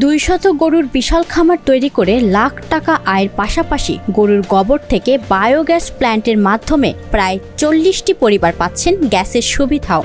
200 গরুর বিশাল খামার তৈরি করে লাখ টাকা আয়ের পাশাপাশি গরুর গোবর থেকে বায়োগ্যাস প্ল্যান্টের মাধ্যমে প্রায় 40টি পরিবার পাচ্ছেন গ্যাসের সুবিধাও।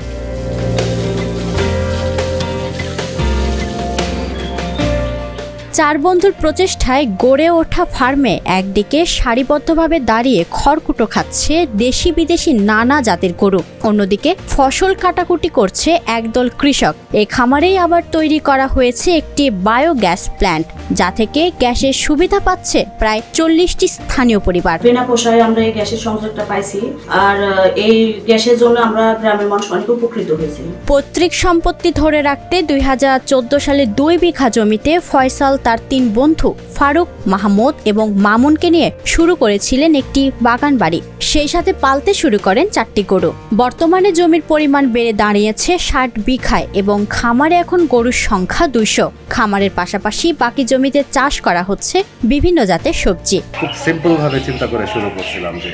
চার বন্ধুর প্রচেষ্টায় গড়ে ওঠা ফার্মে একদিকে সারিবদ্ধভাবে দাঁড়িয়ে খড়কুটো খাচ্ছে দেশি বিদেশি নানা জাতের গরু, অন্যদিকে ফসল কাটাকুটি করছে একদল কৃষক। এই খামারেই আবার তৈরি করা হয়েছে একটি বায়োগ্যাস প্ল্যান্ট, যা থেকে গ্যাসের সুবিধা পাচ্ছে প্রায় 40টি স্থানীয় পরিবার। বিনা পয়সায় আমরা এই গ্যাসের সংযোগটা পাইছি, আর এই গ্যাসের জন্য আমরা গ্রামের মানুষ অনেক উপকৃত হয়েছি। পৈতৃক সম্পত্তি ধরে রাখতে 2014 সালে 2 বিঘা জমিতে ফয়সাল তার 3 বন্ধু ফারুক, মাহমুদ এবং মামুনকে নিয়ে শুরু করেছিলেন একটি বাগান বাড়ি। সেই সাথে পালতে শুরু করেন 4টি গরু। বর্তমানে জমির পরিমাণ বেড়ে দাঁড়িয়েছে 60 বিঘায় এবং খামারে এখন গরুর সংখ্যা 200। খামারের পাশাপাশি বাকি জমিতে চাষ করা হচ্ছে বিভিন্ন জাতের সবজি। খুব সিম্পল ভাবে চিন্তা করে শুরু করছিলাম যে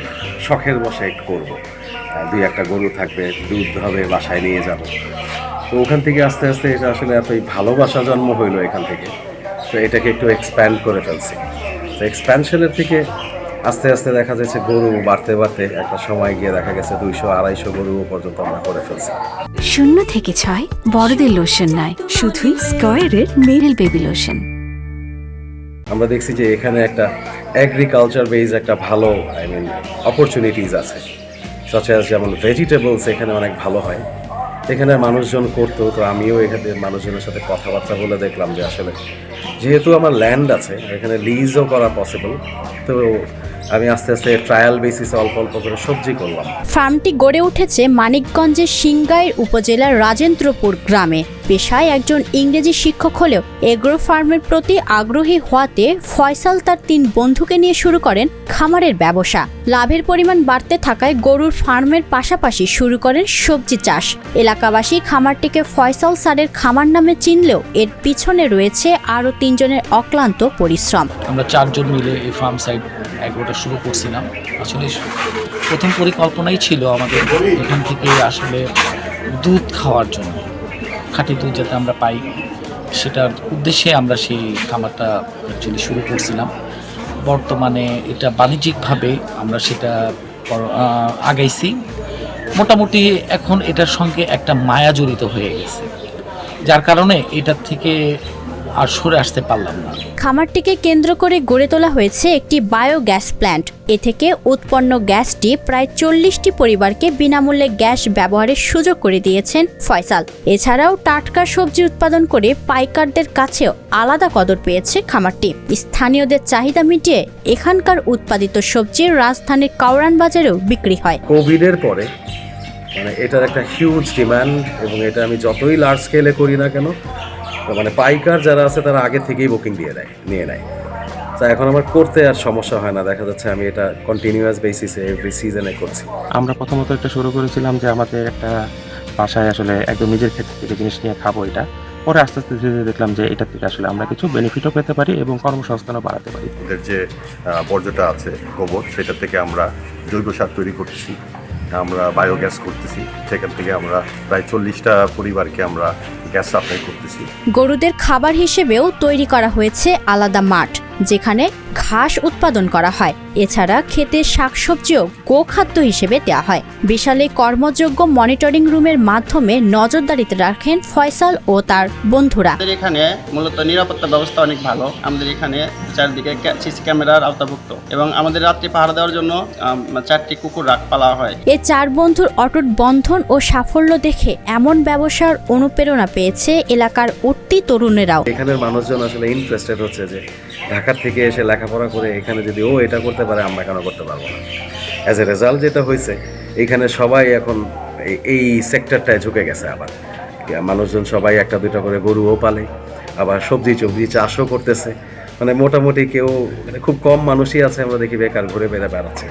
শখের বশে করব, 2-1টা গরু থাকবে, দুধ হবে, বাসায় নিয়ে যাব। তো ওখান থেকে আস্তে আস্তে এটা আসলে এতই ভালোবাসা জন্ম হইলো এখান থেকে, তো এটাকে একটু এক্সপ্যান্ড করে ফেলছি। তো এক্সপ্যানশনের থেকে আস্তে আস্তে দেখা যাচ্ছে গরু বাড়তে বাড়তে একটা সময় গিয়ে দেখা গেছে 200-250 গরু পর্যন্ত আমরা করে ফেলছি। 0 থেকে 6 বড়দের লোশন নয়, শুধুই স্কয়ারের মেরিল বেবি লোশন। আমরা দেখছি যে এখানে একটা এগ্রিকালচার বেজ একটা ভালো অপরচুনিটিস আছে, যেমন ভেজিটেবলস এখানে অনেক ভালো হয়। এখানে মানুষজন করতো, তো আমিও এখানে মানুষজনের সাথে কথাবার্তা বলে দেখলাম যে আসলে যেহেতু আমার ল্যান্ড আছে এখানে লিজও করা পসিবল, তো আমি আস্তে আস্তে ট্রায়াল বেসিসে অল্প অল্প করে সবজি করলাম। ফার্মটি গড়ে উঠেছে মানিকগঞ্জের সিংগাইর উপজেলার রাজেন্দ্রপুর গ্রামে। পেশায় একজন ইংরেজি শিক্ষক হলেও এগ্রো ফার্মের প্রতি আগ্রহী হওয়াতে ফয়সাল তার 3 বন্ধুকে নিয়ে শুরু করেন খামারের ব্যবসা। লাভের পরিমাণ বাড়তে থাকায় গরুর ফার্মের পাশাপাশি শুরু করেন সবজি চাষ। এলাকাবাসী খামারটিকে ফয়সাল স্যারের খামার নামে চিনলেও এর পিছনে রয়েছে আরও 3 জনের অক্লান্ত পরিশ্রম। আমরা 4 জন মিলে এই ফার্ম সাইড এগ্রোটা শুরু করছিলাম। আসলে প্রথম পরিকল্পনাই ছিল আমাদের এখান থেকে আসলে দুধ খাওয়ার জন্য, খাঁটি দুধ যাতে আমরা পাই, সেটার উদ্দেশ্যে আমরা সেই খামারটা অ্যাকচুয়ালি শুরু করছিলাম। বর্তমানে এটা বাণিজ্যিকভাবে আমরা সেটা আগাইছি। মোটামুটি এখন এটার সঙ্গে একটা মায়া জড়িত হয়ে গেছে, যার কারণে এটার থেকে আর সরে আসতে পারলাম না। খামারটিকে কেন্দ্র করে গড়ে তোলা হয়েছে একটি বায়োগ্যাস প্ল্যান্ট। এ থেকে উৎপন্ন গ্যাসটি প্রায় 40টি পরিবারকে বিনামূল্যে গ্যাস ব্যবহারের সুযোগ করে দিয়েছেন ফয়সাল। এছাড়াও টাটকা সবজি উৎপাদন করে পাইকারদের কাছেও আলাদা কদর পেয়েছে খামারটি। স্থানীয়দের চাহিদা মিটিয়ে এখানকার উৎপাদিত সবজি রাজধানীর কাউরান বাজারেও বিক্রি হয়। কোভিডের পরে এটার একটা হিউজ ডিমান্ড, এবং এটা আমি যতই লার্জ স্কেলে করি না কেন, পাইকার যারা আছে তারা আগে থেকেই বুকিং নিয়ে নেয়। তো এখন আমার করতে আর সমস্যা হয় না, দেখা যাচ্ছে আমি এটা কন্টিনিউয়াস বেসিসে এভরি সিজনে করছি। আমরা প্রথমত একটা শুরু করেছিলাম যে আমাদের একটা বাসায় আসলে একদম নিজের ক্ষেত্র থেকে জিনিস নিয়ে খাবো, এটা পরে আস্তে আস্তে ধীরে দেখলাম যে এটা থেকে আসলে আমরা কিছু বেনিফিটও পেতে পারি এবং কর্মসংস্থানও বাড়াতে পারি। ওদের যে বর্জ্যটা আছে গোবর, সেটা থেকে আমরা জৈব সার তৈরি করতেছি, আমরা বায়োগ্যাস করতেছি। সেখান থেকে আমরা প্রায় 40টা পরিবারকে আমরা গ্যাস সাপ্লাই করতেছি। গরুদের খাবার হিসেবেও তৈরি করা হয়েছে আলাদা মাঠ, যেখানে ঘাস উৎপাদন করা হয়। এছাড়া ক্ষেতের শাকসবজিও গোখাদ্য হিসেবে দেওয়া হয়। বিশাল এই কর্মযোগ্য মনিটরিং রুমের মাধ্যমে নজরদারিতে রাখেন ফয়সাল ও তার বন্ধুরা। আমাদের এখানে মূলত নিরাপত্তা ব্যবস্থা অনেক ভালো। আমাদের এখানে চারদিকে সিসি ক্যামেরার আওতাভুক্ত, এবং আমাদের রাত্রি পাহারা দেওয়ার জন্য 4টি কুকুর পালা হয়। এই 4 বন্ধুর অটুট বন্ধন ও সাফল্য দেখে এমন ব্যবসার অনুপ্রেরণা পেয়েছে এলাকার উঠতি তরুণেরাও। এখানের মানুষজন আসলে ইন্টারেস্টেড হচ্ছে যে ঢাকা থেকে এসে লেখাপড়া করে এখানে যদি ও এটা করতে পারে, আমরা কেন করতে পারবো না। অ্যাজ এ রেজাল্ট যেটা হয়েছে, এখানে সবাই এখন এই সেক্টরটায় ঝুঁকে গেছে। আবার মানুষজন সবাই 1-2টা করে গরুও পালে, আবার সবজি চাষও করতেছে। মোটামুটি কেউ খুব কম মানুষই আছে আমরা দেখি বেকার ঘুরে বেড়াচ্ছে।